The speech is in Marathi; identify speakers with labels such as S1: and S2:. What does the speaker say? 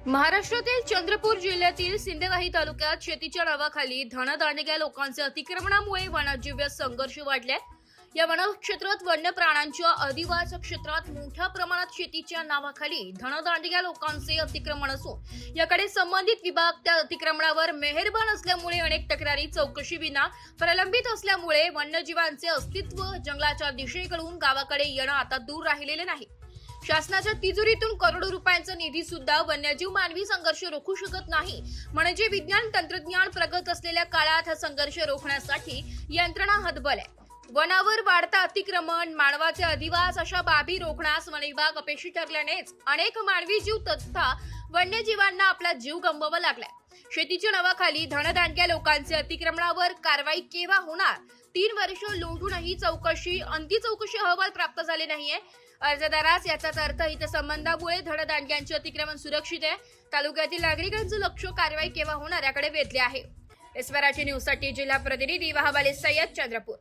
S1: महाराष्ट्रातील चंद्रपूर जिल्ह्यातील सिंदेवाही तालुक्यात शेतीच्या नावाखाली धनदांडग्या लोकांचे अतिक्रमणामुळे वन्यजीव संघर्ष वाढले। या वनक्षेत्रात वन्य प्राण्यांच्या अधिवास क्षेत्रात मोठ्या प्रमाणात शेतीच्या नावाखाली धनदांडग्या लोकांचे अतिक्रमण असून याकडे संबंधित विभाग त्या अतिक्रमणावर मेहरबान असल्यामुळे अनेक तक्रारी चौकशी विना प्रलंबित असल्यामुळे वन्यजीवांचे अस्तित्व जंगलाच्या दिशेकडून गावाकडे येणं आता दूर राहिलेले नाही। शासनाच्या तिजोरीतून करोडो रुपयांचा निधी सुद्धा वन्यजीव मानवी संघर्ष रोखू शकत नाही। म्हणजे विज्ञान तंत्रज्ञान प्रगत असलेल्या काळात हा संघर्ष रोखण्यासाठी यंत्रणा हतबल आहे। वनावर वाढता अतिक्रमण, मानवाचे अधिवास अशा बाबी रोखण्यास वन विभाग अपेक्षित ठरल्यानेच अनेक मानवी जीव तथा वन्यजीवांना आपला जीव गमवावा लागलाय। शेतीच्या नावाखाली धनदांडग्या लोकांचे अतिक्रमणावर कारवाई केव्हा होणार? 3 वर्ष लोटूनही अंतिम चौकशी अहवाल प्राप्त झाले नाहीये। अर्जदारास याचाच अर्थ हितसंबंधामुळे धनदांडग्यांचे अतिक्रमण सुरक्षित आहे। तालुक्यातील नागरिकांचं लक्ष कारवाई केव्हा होणार याकडे वेधले आहे। एस मराठी न्यूज साठी जिल्हा प्रतिनिधी वहाब अली सय्यद, चंद्रपूर।